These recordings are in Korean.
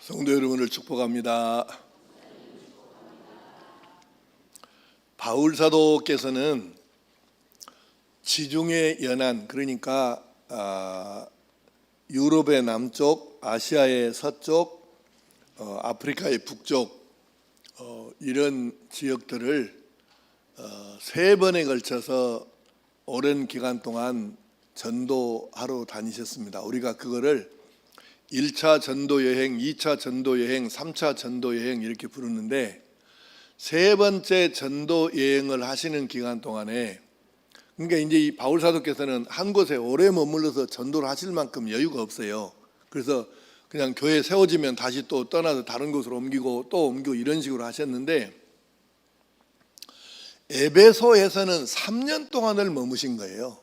성도 여러분을 축복합니다. 바울 사도께서는 지중해 연안, 그러니까 유럽의 남쪽, 아시아의 서쪽, 아프리카의 북쪽, 이런 지역들을 3번에 걸쳐서 오랜 기간 동안 전도하러 다니셨습니다. 우리가 그거를 1차 전도여행, 2차 전도여행, 3차 전도여행 이렇게 부르는데, 3번째 전도여행을 하시는 기간 동안에, 그러니까 이제 이 바울 사도께서는 한 곳에 오래 머물러서 전도를 하실 만큼 여유가 없어요. 그래서 그냥 교회 세워지면 다시 또 떠나서 다른 곳으로 옮기고 또 옮기고 이런 식으로 하셨는데, 에베소에서는 3년 동안을 머무신 거예요.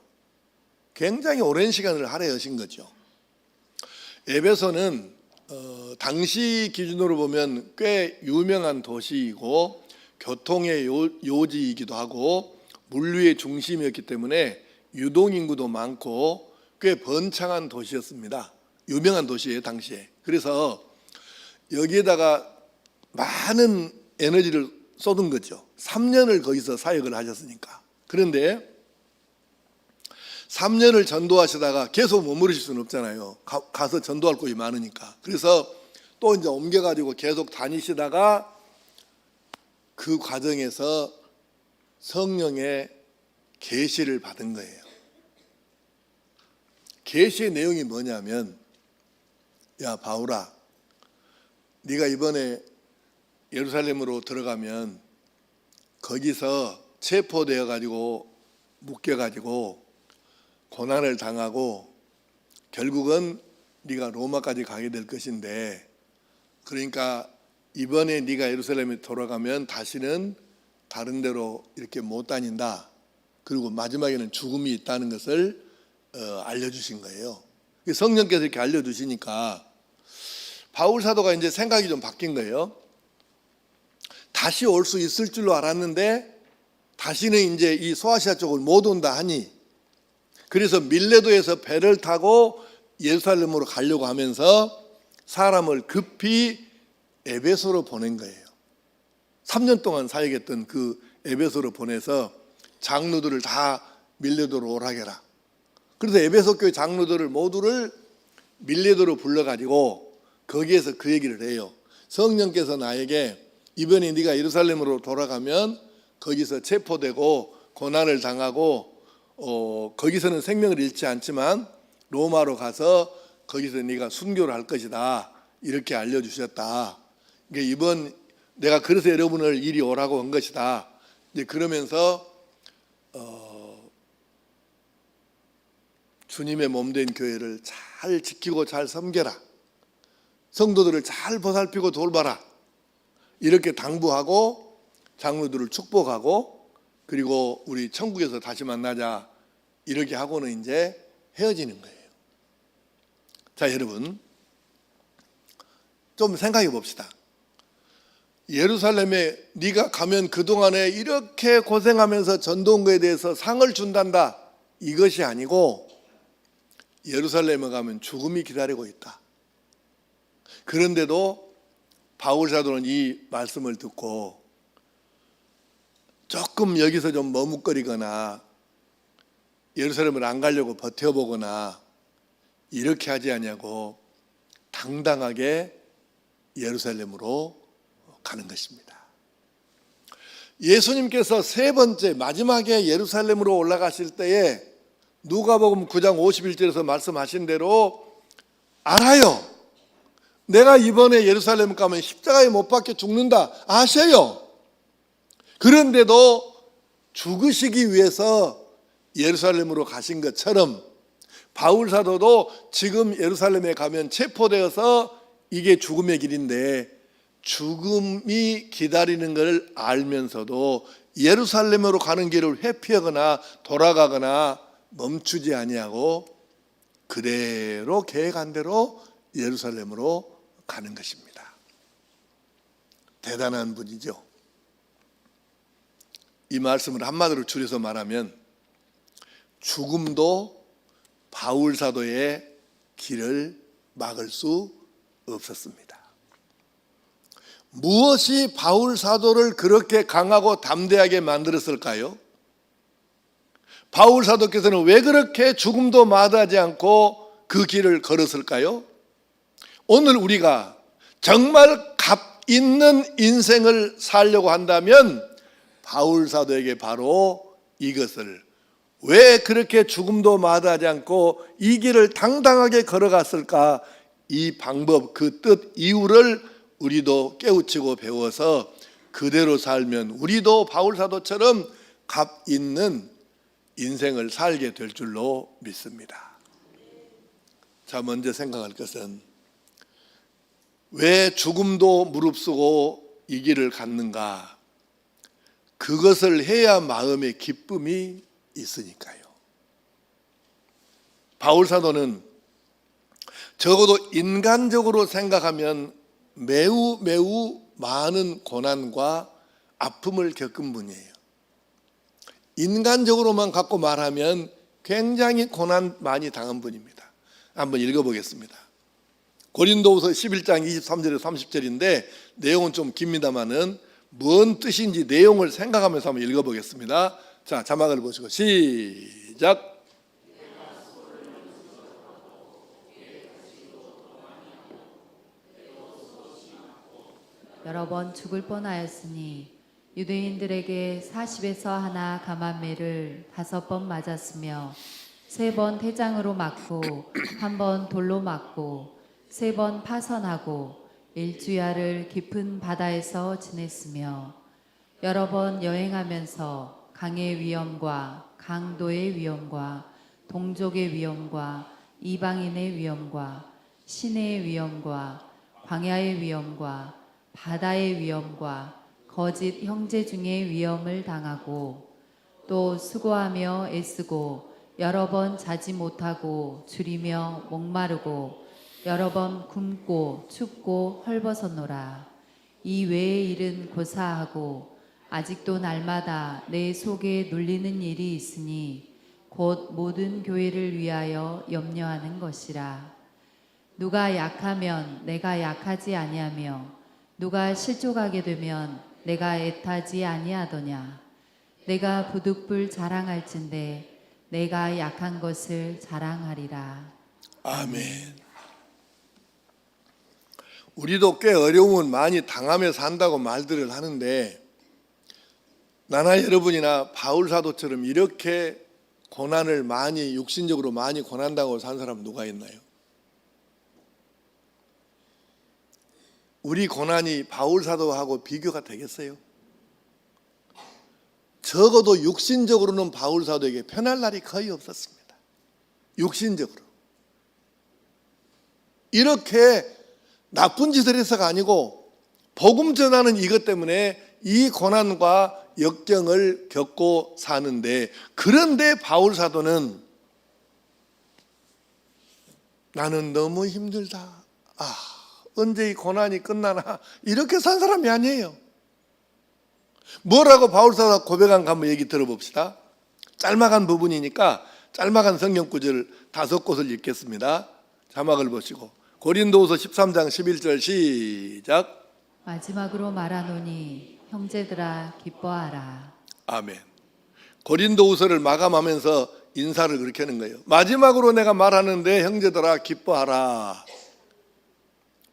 굉장히 오랜 시간을 할애하신 거죠. 에베소는 당시 기준으로 보면 꽤 유명한 도시이고 교통의 요지이기도 하고 물류의 중심이었기 때문에 유동인구도 많고 꽤 번창한 도시였습니다. 유명한 도시예요, 당시에. 그래서 여기에다가 많은 에너지를 쏟은 거죠. 3년을 거기서 사역을 하셨으니까. 그런데 3년을 전도하시다가 계속 머무르실 수는 없잖아요. 가서 전도할 곳이 많으니까. 그래서 또 이제 옮겨가지고 계속 다니시다가 그 과정에서 성령의 계시를 받은 거예요. 계시의 내용이 뭐냐면, 야 바울아, 네가 이번에 예루살렘으로 들어가면 거기서 체포되어 가지고 묶여 가지고 고난을 당하고 결국은 네가 로마까지 가게 될 것인데, 그러니까 이번에 네가 예루살렘에 돌아가면 다시는 다른 데로 이렇게 못 다닌다. 그리고 마지막에는 죽음이 있다는 것을 알려주신 거예요. 성령께서 이렇게 알려주시니까 바울 사도가 이제 생각이 좀 바뀐 거예요. 다시 올 수 있을 줄로 알았는데 다시는 이제 이 소아시아 쪽을 못 온다 하니, 그래서 밀레도에서 배를 타고 예루살렘으로 가려고 하면서 사람을 급히 에베소로 보낸 거예요. 3년 동안 사역했던 그 에베소로 보내서 장로들을 다 밀레도로 오라게 해라. 그래서 에베소 교회 장로들을 모두를 밀레도로 불러가지고 거기에서 그 얘기를 해요. 성령께서 나에게 이번에 네가 예루살렘으로 돌아가면 거기서 체포되고 고난을 당하고 거기서는 생명을 잃지 않지만 로마로 가서 거기서 네가 순교를 할 것이다, 이렇게 알려주셨다. 그러니까 이번 내가 그래서 여러분을 이리 오라고 한 것이다. 이제 그러면서 주님의 몸된 교회를 잘 지키고 잘 섬겨라, 성도들을 잘 보살피고 돌봐라, 이렇게 당부하고 장로들을 축복하고, 그리고 우리 천국에서 다시 만나자, 이렇게 하고는 이제 헤어지는 거예요. 자, 여러분 좀 생각해 봅시다. 예루살렘에 네가 가면 그동안에 이렇게 고생하면서 전도 온 거에 대해서 상을 준단다, 이것이 아니고 예루살렘에 가면 죽음이 기다리고 있다. 그런데도 바울 사도는 이 말씀을 듣고 조금 여기서 좀 머뭇거리거나 예루살렘을 안 가려고 버텨보거나 이렇게 하지 않냐고 당당하게 예루살렘으로 가는 것입니다. 예수님께서 3번째 마지막에 예루살렘으로 올라가실 때에 누가복음 9장 51절에서 말씀하신 대로 알아요. 내가 이번에 예루살렘 가면 십자가에 못 박혀 죽는다 아셔요. 그런데도 죽으시기 위해서 예루살렘으로 가신 것처럼 바울 사도도 지금 예루살렘에 가면 체포되어서 이게 죽음의 길인데 죽음이 기다리는 것을 알면서도 예루살렘으로 가는 길을 회피하거나 돌아가거나 멈추지 아니하고 그대로 계획한 대로 예루살렘으로 가는 것입니다. 대단한 분이죠. 이 말씀을 한마디로 줄여서 말하면 죽음도 바울 사도의 길을 막을 수 없었습니다. 무엇이 바울 사도를 그렇게 강하고 담대하게 만들었을까요? 바울 사도께서는 왜 그렇게 죽음도 마다하지 않고 그 길을 걸었을까요? 오늘 우리가 정말 값 있는 인생을 살려고 한다면 바울 사도에게 바로 이것을, 왜 그렇게 죽음도 마다하지 않고 이 길을 당당하게 걸어갔을까, 이 방법, 그 뜻, 이유를 우리도 깨우치고 배워서 그대로 살면 우리도 바울 사도처럼 값 있는 인생을 살게 될 줄로 믿습니다. 자, 먼저 생각할 것은 왜 죽음도 무릅쓰고 이 길을 갔는가? 그것을 해야 마음의 기쁨이 있으니까요. 바울 사도는 적어도 인간적으로 생각하면 매우 많은 고난과 아픔을 겪은 분이에요. 인간적으로만 갖고 말하면 굉장히 고난 많이 당한 분입니다. 한번 읽어보겠습니다. 고린도후서 11장 23절에서 30절인데 내용은 좀 깁니다만은 뭔 뜻인지 내용을 생각하면서 한번 읽어보겠습니다. 자, 자막을 보시고 시작. 여러 번 죽을 뻔하였으니 유대인들에게 40에서 하나 감한매를 5번 맞았으며 3번 태장으로 맞고 1번 돌로 맞고 3번 파선하고 일주야를 깊은 바다에서 지냈으며 여러 번 여행하면서 강의 위험과 강도의 위험과 동족의 위험과 이방인의 위험과 시내의 위험과 광야의 위험과 바다의 위험과 거짓 형제 중의 위험을 당하고 또 수고하며 애쓰고 여러 번 자지 못하고 줄이며 목마르고 여러 번 굶고 춥고 헐벗었노라. 이 외의 일은 고사하고 아직도 날마다 내 속에 눌리는 일이 있으니 곧 모든 교회를 위하여 염려하는 것이라. 누가 약하면 내가 약하지 아니하며 누가 실족하게 되면 내가 애타지 아니하더냐. 내가 부득불 자랑할진대 내가 약한 것을 자랑하리라. 아멘. 우리도 꽤 어려움을 많이 당하며 산다고 말들을 하는데 나나 여러분이나 바울 사도처럼 이렇게 고난을 많이 육신적으로 많이 고난당하고 산 사람 누가 있나요? 우리 고난이 바울 사도하고 비교가 되겠어요? 적어도 육신적으로는 바울 사도에게 편할 날이 거의 없었습니다. 육신적으로. 이렇게 나쁜 짓을 해서가 아니고 복음 전하는 이것 때문에 이 고난과 역경을 겪고 사는데, 그런데 바울 사도는 나는 너무 힘들다. 언제 이 고난이 끝나나, 이렇게 산 사람이 아니에요. 뭐라고 바울 사도가 고백한가 한번 얘기 들어봅시다. 짤막한 부분이니까 짤막한 성경 구절 5곳을 읽겠습니다. 자막을 보시고 고린도후서 13장 11절 시작. 마지막으로 말하노니 형제들아 기뻐하라. 아멘. 고린도후서를 마감하면서 인사를 그렇게 하는 거예요. 마지막으로 내가 말하는데 형제들아 기뻐하라.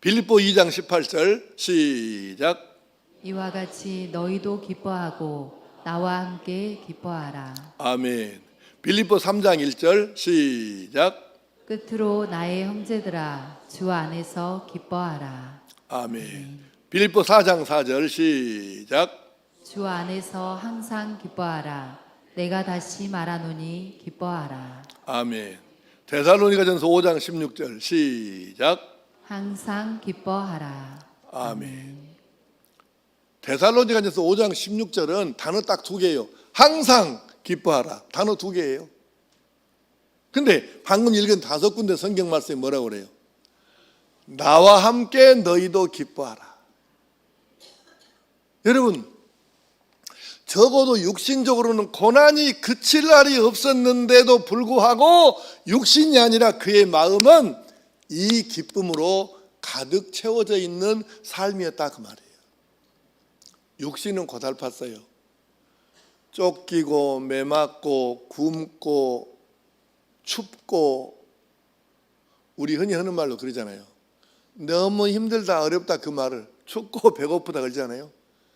빌립보 2장 18절 시작. 이와 같이 너희도 기뻐하고 나와 함께 기뻐하라. 아멘. 빌립보 3장 1절 시작. 끝으로 나의 형제들아 주 안에서 기뻐하라. 아멘. 빌립보 4장 4절 시작. 주 안에서 항상 기뻐하라. 내가 다시 말하노니 기뻐하라. 아멘. 데살로니가전서 5장 16절 시작. 항상 기뻐하라. 아멘. 데살로니가전서 5장 16절은 단어 딱 2개예요. 항상 기뻐하라. 단어 2개예요. 근데 방금 읽은 5군데 성경 말씀이 뭐라고 그래요? 나와 함께 너희도 기뻐하라. 여러분, 적어도 육신적으로는 고난이 그칠 날이 없었는데도 불구하고 육신이 아니라 그의 마음은 이 기쁨으로 가득 채워져 있는 삶이었다 그 말이에요. 육신은 고달팠어요. 쫓기고 매맞고 굶고 춥고, 우리 흔히 하는 말로 그러잖아요. 너무 힘들다 어렵다 그 말을 춥고 배고프다 그러잖아요.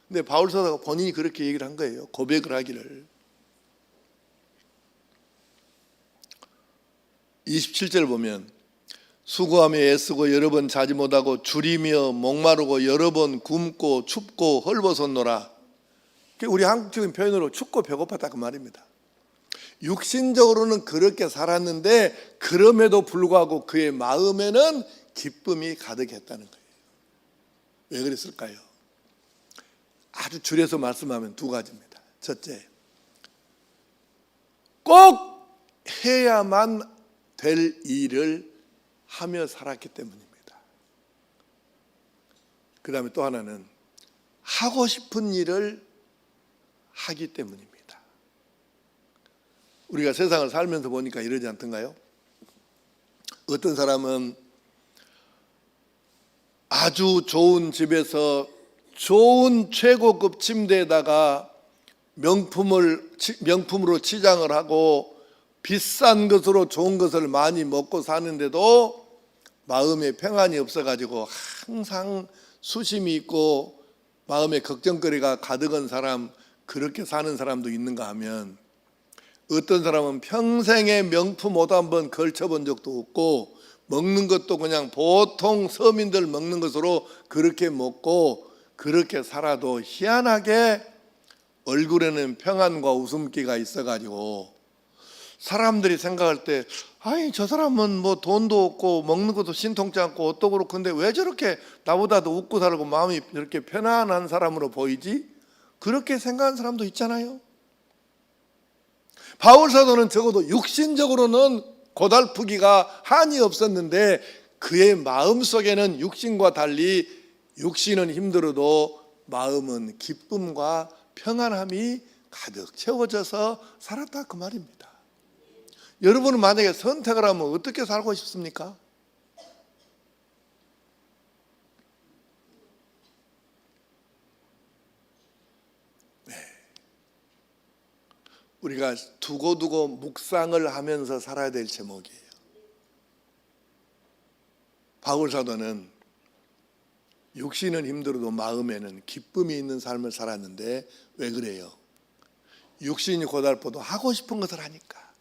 근데 바울 사도가 본인이 그렇게 얘기를 한 거예요. 고백을 하기를. 27절 보면 수고하며 애쓰고 여러 번 자지 못하고 줄이며 목마르고 여러 번 굶고 춥고 헐벗었노라. 우리 한국적인 표현으로 춥고 배고팠다 그 말입니다. 육신적으로는 그렇게 살았는데 그럼에도 불구하고 그의 마음에는 기쁨이 가득했다는 거예요. 왜 그랬을까요? 아주 줄여서 말씀하면 두 가지입니다. 첫째, 꼭 해야만 될 일을 하며 살았기 때문입니다. 그 다음에 또 하나는 하고 싶은 일을 하기 때문입니다. 우리가 세상을 살면서 보니까 이러지 않던가요? 어떤 사람은 아주 좋은 집에서 좋은 최고급 침대에다가 명품으로 치장을 하고 비싼 것으로 좋은 것을 많이 먹고 사는데도 마음에 평안이 없어가지고 항상 수심이 있고 마음에 걱정거리가 가득한 사람, 그렇게 사는 사람도 있는가 하면, 어떤 사람은 평생에 명품 옷 한번 걸쳐본 적도 없고 먹는 것도 그냥 보통 서민들 먹는 것으로 그렇게 먹고 그렇게 살아도 희한하게 얼굴에는 평안과 웃음기가 있어가지고 사람들이 생각할 때, 아니 저 사람은 뭐 돈도 없고 먹는 것도 신통치 않고 옷도 그렇고 근데 왜 저렇게 나보다도 웃고 살고 마음이 이렇게 편안한 사람으로 보이지? 그렇게 생각하는 사람도 있잖아요. 바울 사도는 적어도 육신적으로는 고달프기가 한이 없었는데 그의 마음속에는 육신과 달리 육신은 힘들어도 마음은 기쁨과 평안함이 가득 채워져서 살았다 그 말입니다. 여러분은 만약에 선택을 하면 어떻게 살고 싶습니까? 우리가 두고두고 묵상을 하면서 살아야 될 제목이에요. 바울 사도는 육신은 힘들어도 마음에는 기쁨이 있는 삶을 살았는데 왜 그래요? 육신이 고달퍼도 하고 싶은 것을 하니까,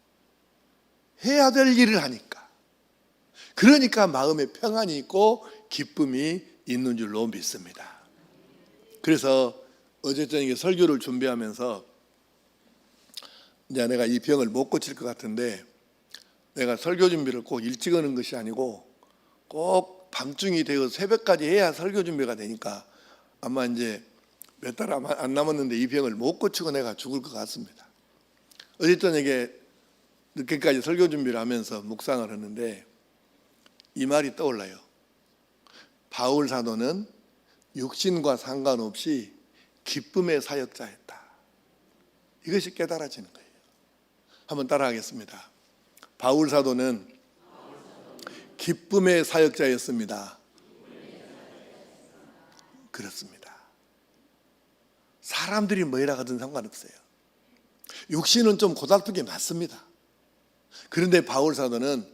해야 될 일을 하니까, 그러니까 마음에 평안이 있고 기쁨이 있는 줄로 믿습니다. 그래서 어제 저녁에 설교를 준비하면서 이제 내가 이 병을 못 고칠 것 같은데 내가 설교 준비를 꼭 일찍 하는 것이 아니고 꼭 밤중이 되어 새벽까지 해야 설교 준비가 되니까 아마 이제 몇 달 안 남았는데 이 병을 못 고치고 내가 죽을 것 같습니다. 어제 저녁에 늦게까지 설교 준비를 하면서 묵상을 했는데 이 말이 떠올라요. 바울 사도는 육신과 상관없이 기쁨의 사역자였다. 이것이 깨달아지는 거예요. 한번 따라하겠습니다. 바울 사도는 기쁨의 사역자였습니다. 그렇습니다. 사람들이 뭐라 하든 상관없어요. 육신은 좀 고달프게 맞습니다. 그런데 바울 사도는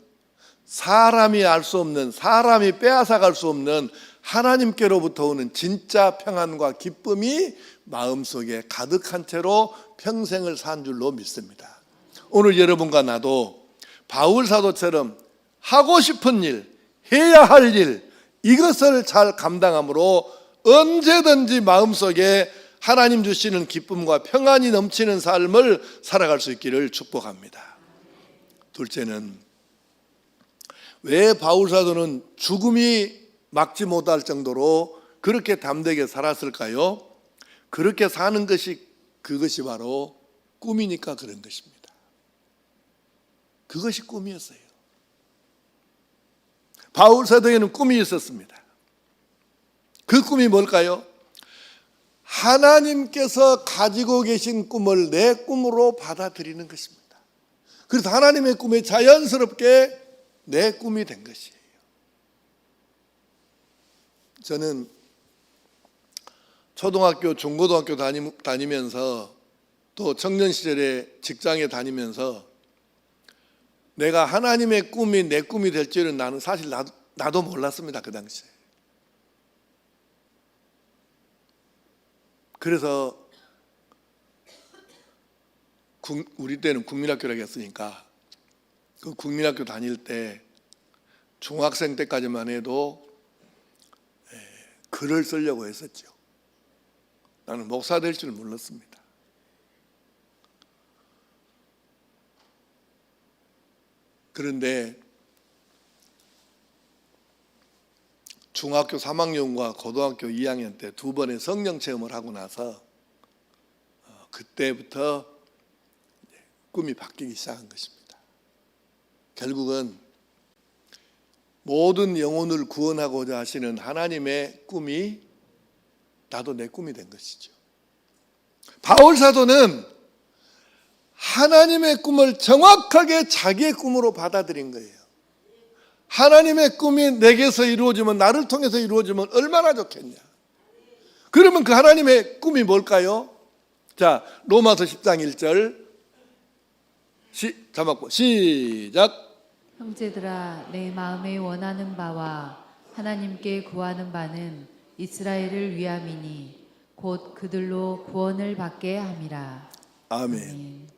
사람이 알 수 없는, 사람이 빼앗아갈 수 없는 하나님께로부터 오는 진짜 평안과 기쁨이 마음속에 가득한 채로 평생을 산 줄로 믿습니다. 오늘 여러분과 나도 바울 사도처럼 하고 싶은 일, 해야 할 일, 이것을 잘 감당함으로 언제든지 마음속에 하나님 주시는 기쁨과 평안이 넘치는 삶을 살아갈 수 있기를 축복합니다. 둘째는 왜 바울 사도는 죽음이 막지 못할 정도로 그렇게 담대하게 살았을까요? 그렇게 사는 것이 그것이 바로 꿈이니까 그런 것입니다. 그것이 꿈이었어요. 바울 사도에는 꿈이 있었습니다. 그 꿈이 뭘까요? 하나님께서 가지고 계신 꿈을 내 꿈으로 받아들이는 것입니다. 그래서 하나님의 꿈이 자연스럽게 내 꿈이 된 것이에요. 저는 초등학교, 중고등학교 다니면서 또 청년 시절에 직장에 다니면서 내가 하나님의 꿈이 내 꿈이 될 줄은 나는 사실 나도 몰랐습니다. 그 당시에. 그래서 우리 때는 국민학교라고 했으니까 그 국민학교 다닐 때 중학생 때까지만 해도 글을 쓰려고 했었죠. 나는 목사 될 줄 몰랐습니다. 그런데 중학교 3학년과 고등학교 2학년 때 두 번의 성령 체험을 하고 나서 그때부터 꿈이 바뀌기 시작한 것입니다. 결국은 모든 영혼을 구원하고자 하시는 하나님의 꿈이 나도 내 꿈이 된 것이죠. 바울 사도는 하나님의 꿈을 정확하게 자기의 꿈으로 받아들인 거예요. 하나님의 꿈이 내게서 이루어지면, 나를 통해서 이루어지면 얼마나 좋겠냐. 그러면 그 하나님의 꿈이 뭘까요? 자, 로마서 10장 1절 자막보 시작. 형제들아, 내 마음에 원하는 바와 하나님께 구하는 바는 이스라엘을 위함이니 곧 그들로 구원을 받게 함이라. 아멘.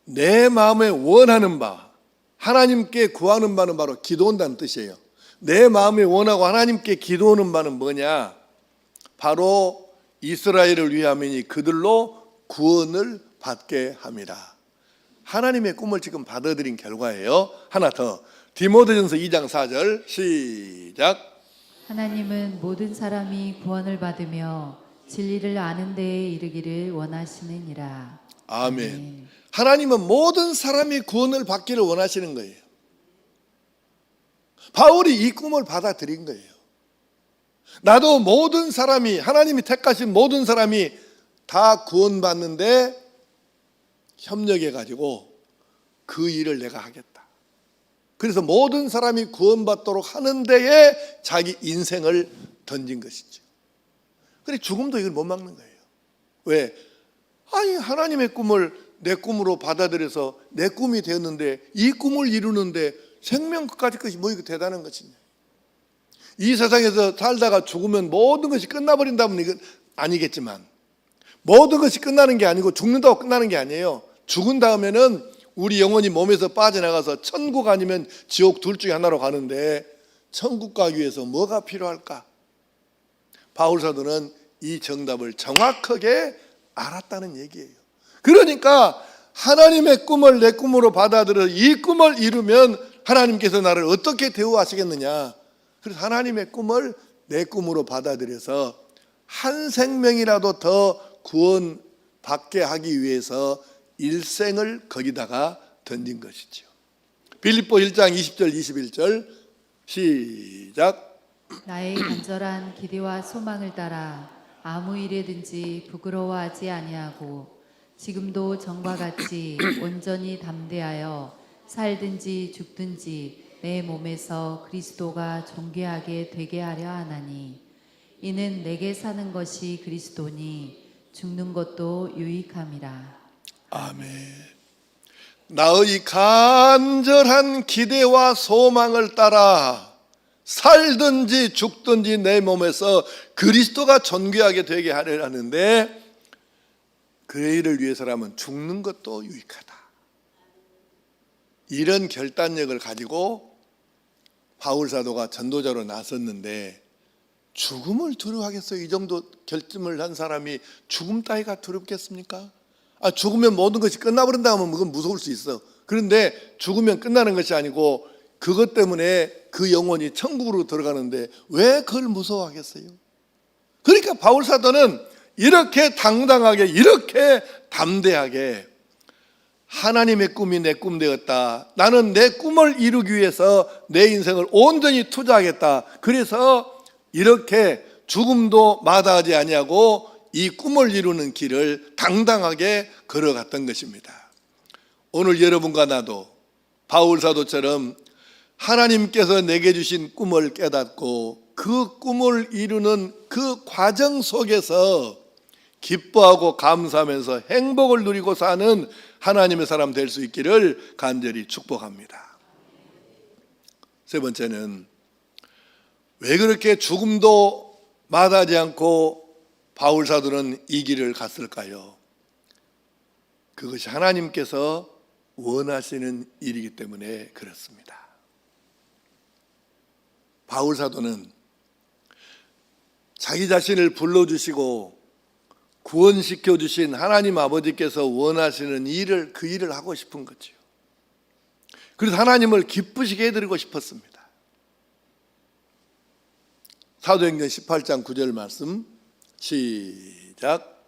내 마음에 원하는 바, 하나님께 구하는 바는 바로 기도한다는 뜻이에요. 내 마음에 원하고 하나님께 기도하는 바는 뭐냐? 바로 이스라엘을 위함이니 그들로 구원을 받게 함이라. 하나님의 꿈을 지금 받아들인 결과예요. 하나 더, 디모데전서 2장 4절 시작. 하나님은 모든 사람이 구원을 받으며 진리를 아는 데에 이르기를 원하시느니라. 아멘. 하나님은 모든 사람이 구원을 받기를 원하시는 거예요. 바울이 이 꿈을 받아들인 거예요. 나도 모든 사람이, 하나님이 택하신 모든 사람이 다 구원받는데 협력해가지고 그 일을 내가 하겠다. 그래서 모든 사람이 구원받도록 하는 데에 자기 인생을 던진 것이죠. 그래 죽음도 이걸 못 막는 거예요. 왜? 아니 하나님의 꿈을 내 꿈으로 받아들여서 내 꿈이 되었는데 이 꿈을 이루는데 생명 끝까지 것이 뭐 이거 대단한 것이냐. 이 세상에서 살다가 죽으면 모든 것이 끝나버린다면 이건 아니겠지만 모든 것이 끝나는 게 아니고 죽는다고 끝나는 게 아니에요. 죽은 다음에는 우리 영혼이 몸에서 빠져나가서 천국 아니면 지옥 둘 중에 하나로 가는데 천국 가기 위해서 뭐가 필요할까? 바울 사도는 이 정답을 정확하게 알았다는 얘기예요. 그러니까 하나님의 꿈을 내 꿈으로 받아들여 이 꿈을 이루면 하나님께서 나를 어떻게 대우하시겠느냐. 그래서 하나님의 꿈을 내 꿈으로 받아들여서 한 생명이라도 더 구원받게 하기 위해서 일생을 거기다가 던진 것이죠. 빌립보 1장 20절 21절 시작. 나의 간절한 기대와 소망을 따라 아무 일에든지 부끄러워하지 아니하고 지금도 전과 같이 온전히 담대하여 살든지 죽든지 내 몸에서 그리스도가 존귀하게 되게 하려 하나니 이는 내게 사는 것이 그리스도니 죽는 것도 유익함이라. 아멘. 나의 간절한 기대와 소망을 따라 살든지 죽든지 내 몸에서 그리스도가 존귀하게 되게 하려 하는데 그 일을 위해서라면 죽는 것도 유익하다. 이런 결단력을 가지고 바울 사도가 전도자로 나섰는데 죽음을 두려워하겠어요? 이 정도 결심을 한 사람이 죽음 따위가 두렵겠습니까? 죽으면 모든 것이 끝나버린다 하면 그건 무서울 수 있어. 그런데 죽으면 끝나는 것이 아니고 그것 때문에 그 영혼이 천국으로 들어가는데 왜 그걸 무서워하겠어요? 그러니까 바울 사도는 이렇게 당당하게 이렇게 담대하게 하나님의 꿈이 내 꿈 되었다. 나는 내 꿈을 이루기 위해서 내 인생을 온전히 투자하겠다. 그래서 이렇게 죽음도 마다하지 아니하고 이 꿈을 이루는 길을 당당하게 걸어갔던 것입니다. 오늘 여러분과 나도 바울 사도처럼 하나님께서 내게 주신 꿈을 깨닫고 그 꿈을 이루는 그 과정 속에서 기뻐하고 감사하면서 행복을 누리고 사는 하나님의 사람 될 수 있기를 간절히 축복합니다. 세 번째는 왜 그렇게 죽음도 마다하지 않고 바울 사도는 이 길을 갔을까요? 그것이 하나님께서 원하시는 일이기 때문에 그렇습니다. 바울 사도는 자기 자신을 불러주시고 구원시켜 주신 하나님 아버지께서 원하시는 일을, 그 일을 하고 싶은 거죠. 그래서 하나님을 기쁘시게 해드리고 싶었습니다. 사도행전 18장 9절 말씀 시작.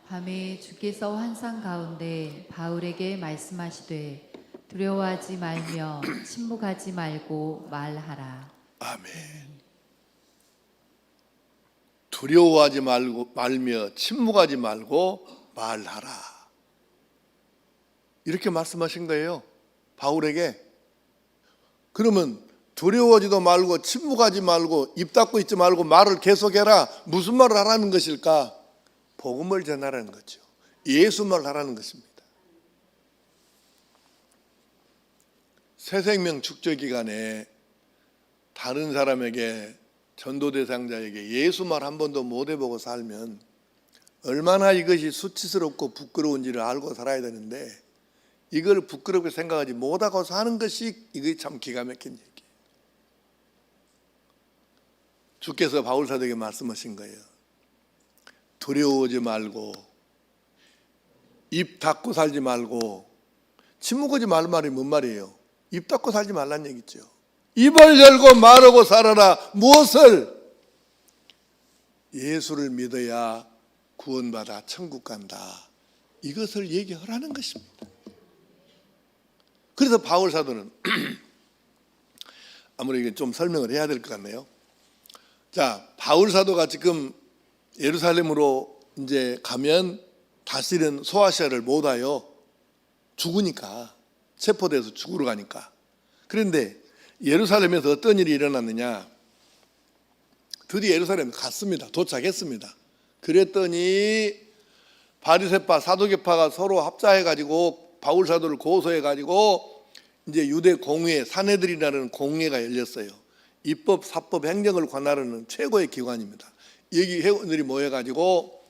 밤에 주께서 환상 가운데 바울에게 말씀하시되 두려워하지 말며 침묵하지 말고 말하라. 아멘. 두려워하지 말며 침묵하지 말고 말하라. 이렇게 말씀하신 거예요, 바울에게. 그러면 두려워하지도 말고 침묵하지 말고 입 닫고 있지 말고 말을 계속해라. 무슨 말을 하라는 것일까? 복음을 전하라는 거죠. 예수말을 하라는 것입니다. 새생명 축제 기간에 다른 사람에게, 전도 대상자에게 예수말 한 번도 못 해보고 살면 얼마나 이것이 수치스럽고 부끄러운지를 알고 살아야 되는데, 이걸 부끄럽게 생각하지 못하고 사는 것이 이게 참 기가 막힌 얘기예요. 주께서 바울 사도에게 말씀하신 거예요. 두려워하지 말고 입 닫고 살지 말고. 침묵하지 말 말이 뭔 말이에요? 입 닫고 살지 말란 얘기죠. 입을 열고 말하고 살아라. 무엇을? 예수를 믿어야 구원받아 천국 간다. 이것을 얘기하라는 것입니다. 그래서 바울 사도는 아무래도 좀 설명을 해야 될 것 같네요. 자, 바울 사도가 지금 예루살렘으로 이제 가면 다시는 소아시아를 못 와요. 죽으니까. 체포돼서 죽으러 가니까. 그런데 예루살렘에서 어떤 일이 일어났느냐? 드디어 예루살렘에 갔습니다. 도착했습니다. 그랬더니 바리새파, 사두개파가 서로 합작해가지고 바울 사도를 고소해가지고 이제 유대 공회, 산헤드린이라는 공회가 열렸어요. 입법, 사법, 행정을 관할하는 최고의 기관입니다. 여기 회원들이 모여가지고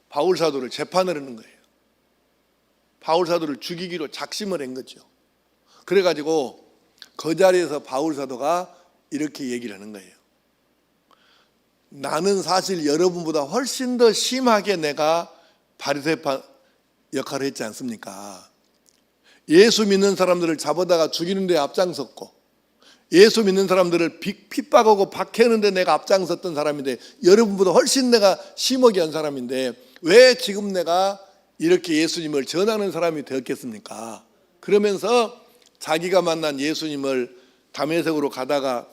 바울 사도를 재판을 하는 거예요. 바울 사도를 죽이기로 작심을 한 거죠. 그래가지고 그 자리에서 바울 사도가 이렇게 얘기를 하는 거예요. 나는 사실 여러분보다 훨씬 더 심하게 내가 바리새파 역할을 했지 않습니까? 예수 믿는 사람들을 잡아다가 죽이는 데 앞장섰고, 예수 믿는 사람들을 핍박하고 박해하는데 내가 앞장섰던 사람인데, 여러분보다 훨씬 내가 심하게 한 사람인데 왜 지금 내가 이렇게 예수님을 전하는 사람이 되었겠습니까? 그러면서 자기가 만난 예수님을 다메섹으로 가다가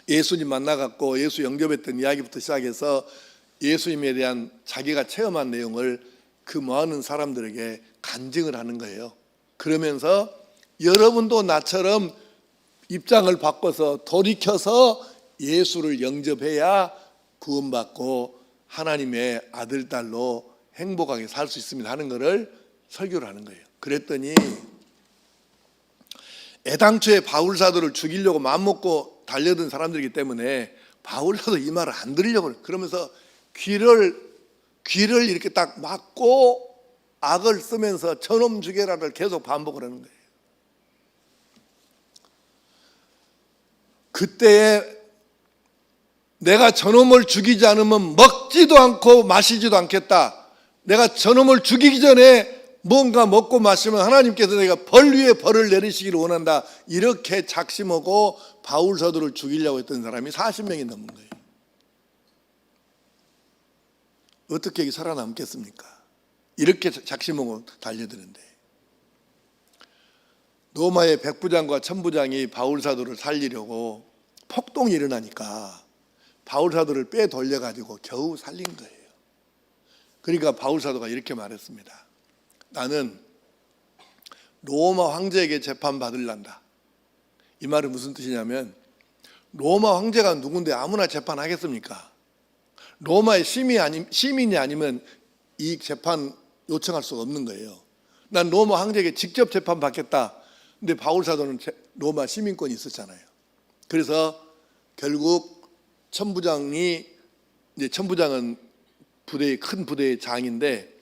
예수님 만나갖고 예수 영접했던 이야기부터 시작해서 예수님에 대한 자기가 체험한 내용을 그 많은 사람들에게 간증을 하는 거예요. 그러면서 여러분도 나처럼 입장을 바꿔서 돌이켜서 예수를 영접해야 구원받고 하나님의 아들, 딸로 행복하게 살 수 있습니다 하는 것을 설교를 하는 거예요. 그랬더니 애당초에 바울 사도를 죽이려고 마음먹고 달려든 사람들이기 때문에 바울 사도 이 말을 안 들으려고 그러면서 귀를 이렇게 딱 막고 악을 쓰면서 저놈 죽여라를 계속 반복을 하는 거예요. 그때에 내가 저놈을 죽이지 않으면 먹지도 않고 마시지도 않겠다. 내가 저놈을 죽이기 전에 뭔가 먹고 마시면 하나님께서 내가 벌 위에 벌을 내리시기를 원한다. 이렇게 작심하고 바울 사도를 죽이려고 했던 사람이 40명이 넘은 거예요. 어떻게 살아남겠습니까? 이렇게 작심하고 달려드는데, 로마의 백부장과 천부장이 바울 사도를 살리려고 폭동이 일어나니까 바울 사도를 빼돌려가지고 겨우 살린 거예요. 그러니까 바울 사도가 이렇게 말했습니다. 나는 로마 황제에게 재판받을란다. 이 말은 무슨 뜻이냐면 로마 황제가 누군데 아무나 재판하겠습니까? 로마의 시민이 아니면 이 재판 요청할 수가 없는 거예요. 난 로마 황제에게 직접 재판 받겠다. 근데 바울 사도는 로마 시민권이 있었잖아요. 그래서 결국 천부장은 큰 부대의 장인데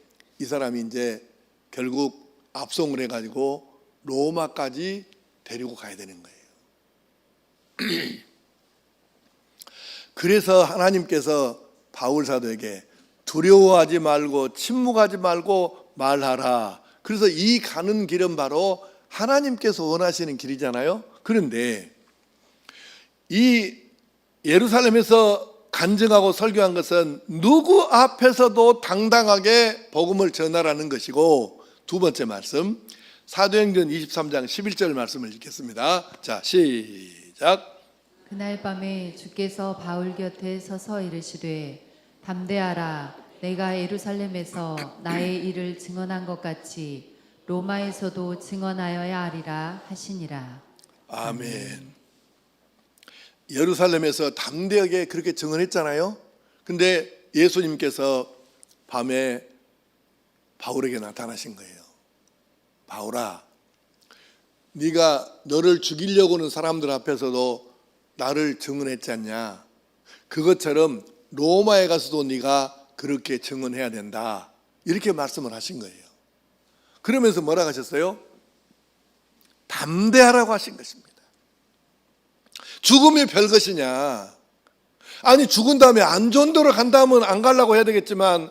이 사람이 이제 결국 압송을 해가지고 로마까지 데리고 가야 되는 거예요. 그래서 하나님께서 바울 사도에게 두려워하지 말고 침묵하지 말고 말하라. 그래서 이 가는 길은 바로 하나님께서 원하시는 길이잖아요. 그런데 이 예루살렘에서 간증하고 설교한 것은 누구 앞에서도 당당하게 복음을 전하라는 것이고, 두 번째 말씀 사도행전 23장 11절 말씀을 읽겠습니다. 자, 시작. 그날 밤에 주께서 바울 곁에 서서 이르시되 담대하라. 내가 예루살렘에서 나의 일을 증언한 것 같이 로마에서도 증언하여야 하리라 하시니라. 아멘. 예루살렘에서 담대하게 그렇게 증언했잖아요. 근데 예수님께서 밤에 바울에게 나타나신 거예요. 바울아, 네가 너를 죽이려고 하는 사람들 앞에서도 나를 증언했지 않냐? 그것처럼 로마에 가서도 네가 그렇게 증언해야 된다. 이렇게 말씀을 하신 거예요. 그러면서 뭐라고 하셨어요? 담대하라고 하신 것입니다. 죽음이 별것이냐? 아니, 죽은 다음에 안 좋은 데로 간다면 안 가려고 해야 되겠지만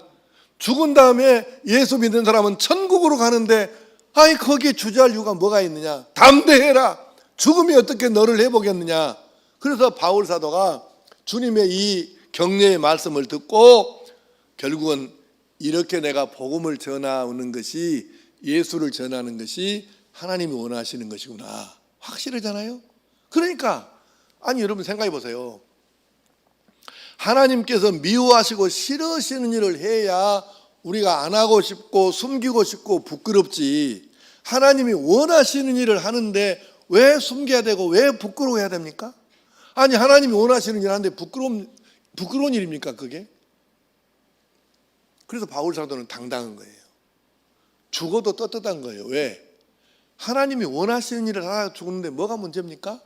죽은 다음에 예수 믿는 사람은 천국으로 가는데 아니 거기에 주저할 이유가 뭐가 있느냐? 담대해라. 죽음이 어떻게 너를 해보겠느냐? 그래서 바울 사도가 주님의 이 격려의 말씀을 듣고 결국은 이렇게 내가 복음을 전하는 것이, 예수를 전하는 것이 하나님이 원하시는 것이구나 확실하잖아요. 그러니까 아니 여러분 생각해 보세요. 하나님께서 미워하시고 싫으시는 일을 해야 우리가 안 하고 싶고 숨기고 싶고 부끄럽지, 하나님이 원하시는 일을 하는데 왜 숨겨야 되고 왜 부끄러워해야 됩니까? 아니 하나님이 원하시는 일을 하는데 부끄러운 일입니까 그게? 그래서 바울 사도는 당당한 거예요. 죽어도 떳떳한 거예요. 왜? 하나님이 원하시는 일을 하다가 죽는데 뭐가 문제입니까?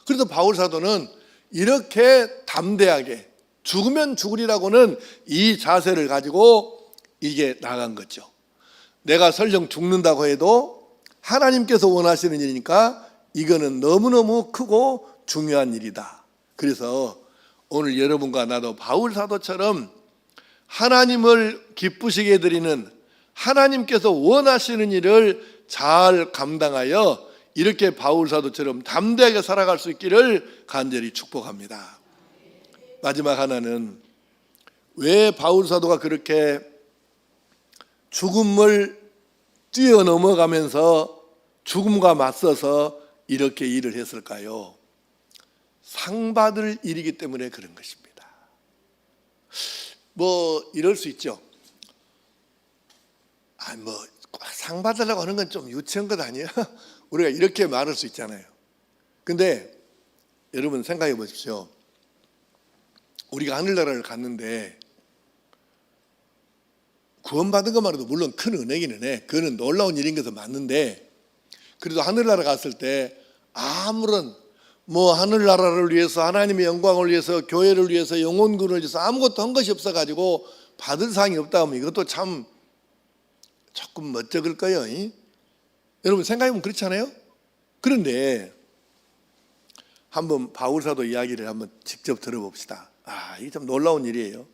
그래서 바울 사도는 이렇게 담대하게 죽으면 죽으리라고는 이 자세를 가지고 이게 나간 거죠. 내가 설령 죽는다고 해도 하나님께서 원하시는 일이니까 이거는 너무너무 크고 중요한 일이다. 그래서 오늘 여러분과 나도 바울 사도처럼 하나님을 기쁘시게 해드리는, 하나님께서 원하시는 일을 잘 감당하여 이렇게 바울 사도처럼 담대하게 살아갈 수 있기를 간절히 축복합니다. 마지막 하나는 왜 바울 사도가 그렇게 죽음을 뛰어넘어가면서 죽음과 맞서서 이렇게 일을 했을까요? 상 받을 일이기 때문에 그런 것입니다. 뭐 이럴 수 있죠. 상 받으려고 하는 건 좀 유치한 것 아니에요? 우리가 이렇게 말할 수 있잖아요. 근데 여러분 생각해 보십시오. 우리가 하늘나라를 갔는데 구원받은 것만으로도 물론 큰 은혜기는 해. 그거는 놀라운 일인 것은 맞는데, 그래도 하늘나라 갔을 때 아무런 하늘나라를 위해서, 하나님의 영광을 위해서, 교회를 위해서, 영혼군을 위해서 아무것도 한 것이 없어가지고 받을 상이 없다 하면 이것도 참 조금 멋쩍을 거예요. 여러분 생각해보면 그렇잖아요. 그런데 한번 바울 사도 이야기를 한번 직접 들어봅시다. 이게 참 놀라운 일이에요.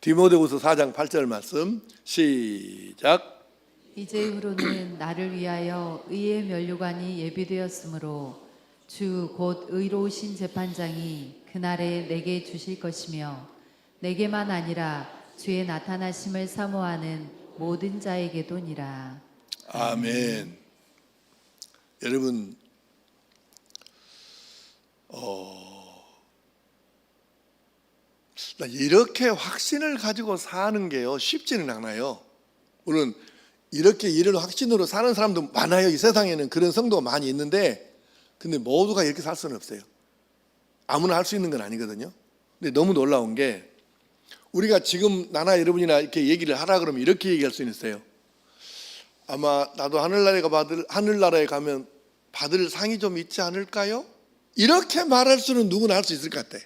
디모데후서 4장 8절 말씀 시작. 이제후로는 나를 위하여 의의 면류관이 예비되었으므로 주 곧 의로우신 재판장이 그날에 내게 주실 것이며 내게만 아니라 주의 나타나심을 사모하는 모든 자에게도니라. 아멘. 여러분 이렇게 확신을 가지고 사는 게요 쉽지는 않아요. 물론 이렇게 이런 확신으로 사는 사람도 많아요. 이 세상에는 그런 성도가 많이 있는데, 근데 모두가 이렇게 살 수는 없어요. 아무나 할 수 있는 건 아니거든요. 근데 너무 놀라운 게 우리가 지금 나나 여러분이나 이렇게 얘기를 하라 그러면 이렇게 얘기할 수는 있어요. 아마 나도 하늘나라에 가면 받을 상이 좀 있지 않을까요? 이렇게 말할 수는 누구나 할 수 있을 것 같아.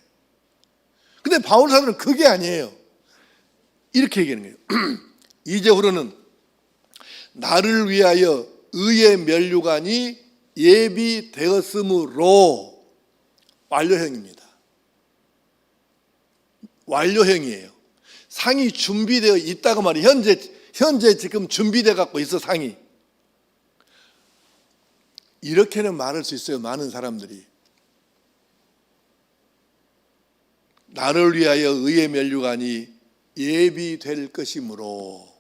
근데 바울 사도는 그게 아니에요. 이렇게 얘기하는 거예요. 이제후로는 나를 위하여 의의 면류관이 예비되었으므로, 완료형입니다. 완료형이에요. 상이 준비되어 있다고 말이에요. 현재 지금 준비되어 갖고 있어, 상이. 이렇게는 말할 수 있어요, 많은 사람들이. 나를 위하여 의의 면류관이 예비될 것이므로,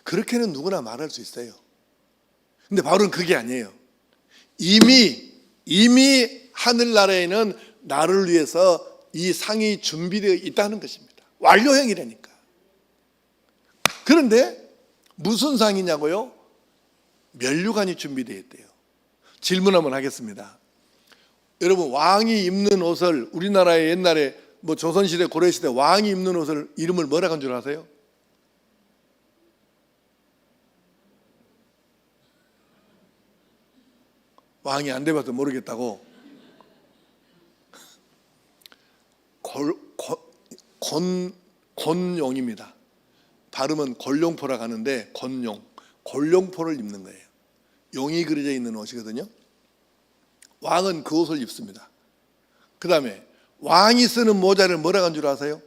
그렇게는 누구나 말할 수 있어요. 근데 바울은 그게 아니에요. 이미 하늘나라에는 나를 위해서 이 상이 준비되어 있다는 것입니다. 완료형이라니까. 그런데 무슨 상이냐고요? 면류관이 준비되어 있대요. 질문 한번 하겠습니다. 여러분, 왕이 입는 옷을, 우리나라에 옛날에 조선시대, 고려시대 왕이 입는 옷을 이름을 뭐라고 한 줄 아세요? 왕이 안 돼봐서 모르겠다고. 곤용입니다. 발음은 골룡포라고 하는데 골룡포를 입는 거예요. 용이 그려져 있는 옷이거든요. 왕은 그 옷을 입습니다. 그 다음에 왕이 쓰는 모자를 뭐라고 한 줄 아세요?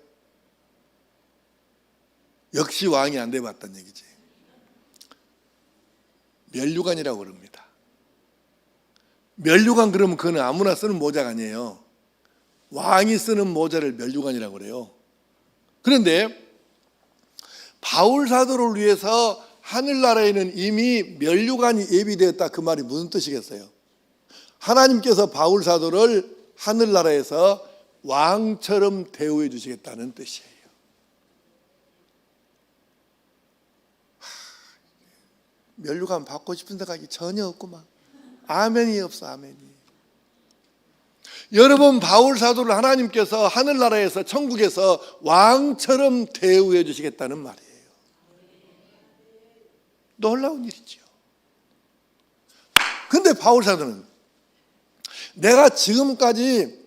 역시 왕이 안 돼봤다는 얘기지. 면류관이라고 그럽니다. 면류관 그러면 그거는 아무나 쓰는 모자가 아니에요. 왕이 쓰는 모자를 면류관이라고 그래요. 그런데 바울 사도를 위해서 하늘나라에는 이미 면류관이 예비되었다, 그 말이 무슨 뜻이겠어요? 하나님께서 바울 사도를 하늘나라에서 왕처럼 대우해 주시겠다는 뜻이에요. 면류관 받고 싶은 생각이 전혀 없구만. 아멘이 없어, 아멘이. 여러분, 바울 사도를 하나님께서 하늘나라에서, 천국에서 왕처럼 대우해 주시겠다는 말이에요. 놀라운 일이죠. 근데 바울 사도는 내가 지금까지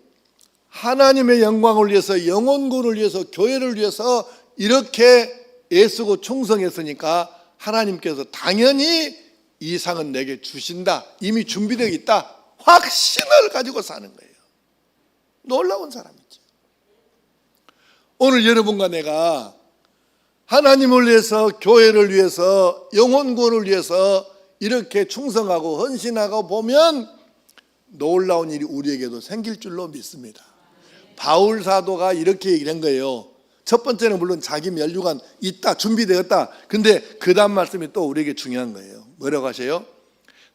하나님의 영광을 위해서, 영혼구원을 위해서, 교회를 위해서 이렇게 애쓰고 충성했으니까 하나님께서 당연히 이 상은 내게 주신다, 이미 준비되어 있다, 확신을 가지고 사는 거예요. 놀라운 사람이죠. 오늘 여러분과 내가 하나님을 위해서, 교회를 위해서, 영혼구원을 위해서 이렇게 충성하고 헌신하고 보면 놀라운 일이 우리에게도 생길 줄로 믿습니다. 바울 사도가 이렇게 얘기한 거예요. 첫 번째는 물론 자기 면류관 있다, 준비되었다. 근데 그 다음 말씀이 또 우리에게 중요한 거예요. 뭐라고 하세요?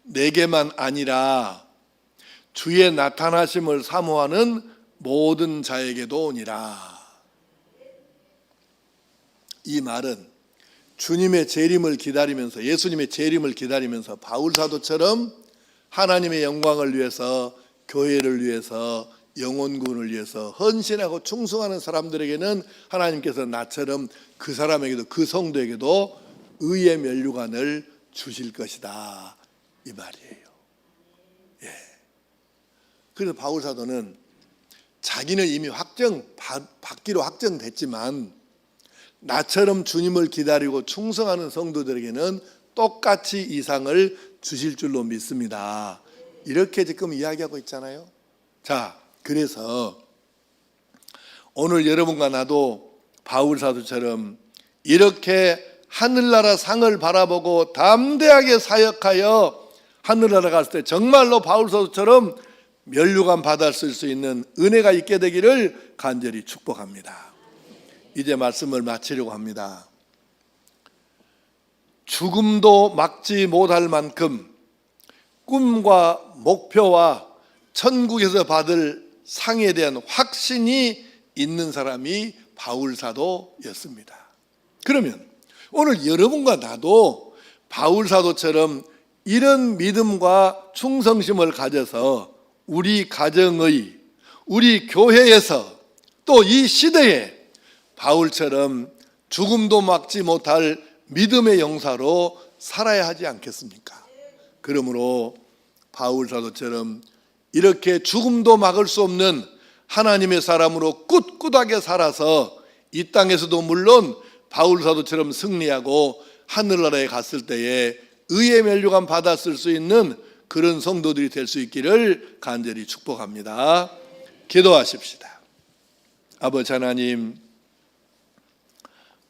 내게만 아니라 주의 나타나심을 사모하는 모든 자에게도 오니라. 이 말은 주님의 재림을 기다리면서, 예수님의 재림을 기다리면서 바울 사도처럼 하나님의 영광을 위해서, 교회를 위해서, 영혼구원을 위해서 헌신하고 충성하는 사람들에게는 하나님께서 나처럼 그 사람에게도, 그 성도에게도 의의 면류관을 주실 것이다, 이 말이에요. 예. 그래서 바울 사도는 자기는 이미 받기로 확정됐지만 나처럼 주님을 기다리고 충성하는 성도들에게는 똑같이 이 상을 주실 줄로 믿습니다. 이렇게 지금 이야기하고 있잖아요. 자, 그래서 오늘 여러분과 나도 바울 사도처럼 이렇게 하늘나라 상을 바라보고 담대하게 사역하여 하늘나라 갔을 때 정말로 바울 사도처럼 면류관 받을 수 있는 은혜가 있게 되기를 간절히 축복합니다. 이제 말씀을 마치려고 합니다. 죽음도 막지 못할 만큼 꿈과 목표와 천국에서 받을 상에 대한 확신이 있는 사람이 바울 사도였습니다. 그러면 오늘 여러분과 나도 바울 사도처럼 이런 믿음과 충성심을 가져서 우리 가정의, 우리 교회에서 또 이 시대에 바울처럼 죽음도 막지 못할 믿음의 용사로 살아야 하지 않겠습니까? 그러므로 바울 사도처럼 이렇게 죽음도 막을 수 없는 하나님의 사람으로 꿋꿋하게 살아서 이 땅에서도 물론 바울 사도처럼 승리하고 하늘나라에 갔을 때에 의의 면류관 받았을 수 있는 그런 성도들이 될 수 있기를 간절히 축복합니다. 기도하십시다. 아버지 하나님,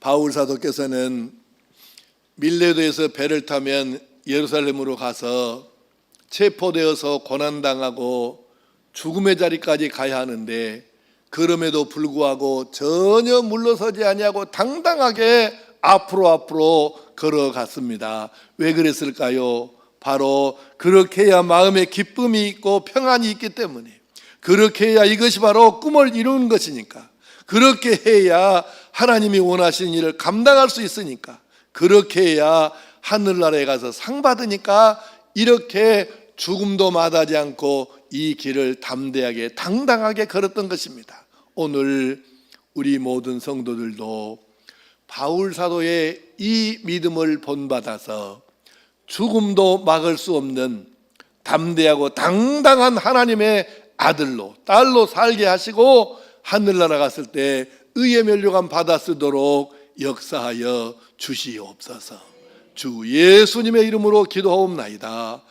바울 사도께서는 밀레도에서 배를 타면 예루살렘으로 가서 체포되어서 고난당하고 죽음의 자리까지 가야 하는데 그럼에도 불구하고 전혀 물러서지 아니하고 당당하게 앞으로 걸어갔습니다. 왜 그랬을까요? 바로 그렇게 해야 마음에 기쁨이 있고 평안이 있기 때문에, 그렇게 해야 이것이 바로 꿈을 이루는 것이니까, 그렇게 해야 하나님이 원하시는 일을 감당할 수 있으니까, 그렇게 해야 하늘나라에 가서 상 받으니까 이렇게 죽음도 마다하지 않고 이 길을 담대하게 당당하게 걸었던 것입니다. 오늘 우리 모든 성도들도 바울 사도의 이 믿음을 본받아서 죽음도 막을 수 없는 담대하고 당당한 하나님의 아들로 딸로 살게 하시고 하늘나라 갔을 때 의의 면류관 받아 쓰도록 역사하여 주시옵소서. 주 예수님의 이름으로 기도하옵나이다.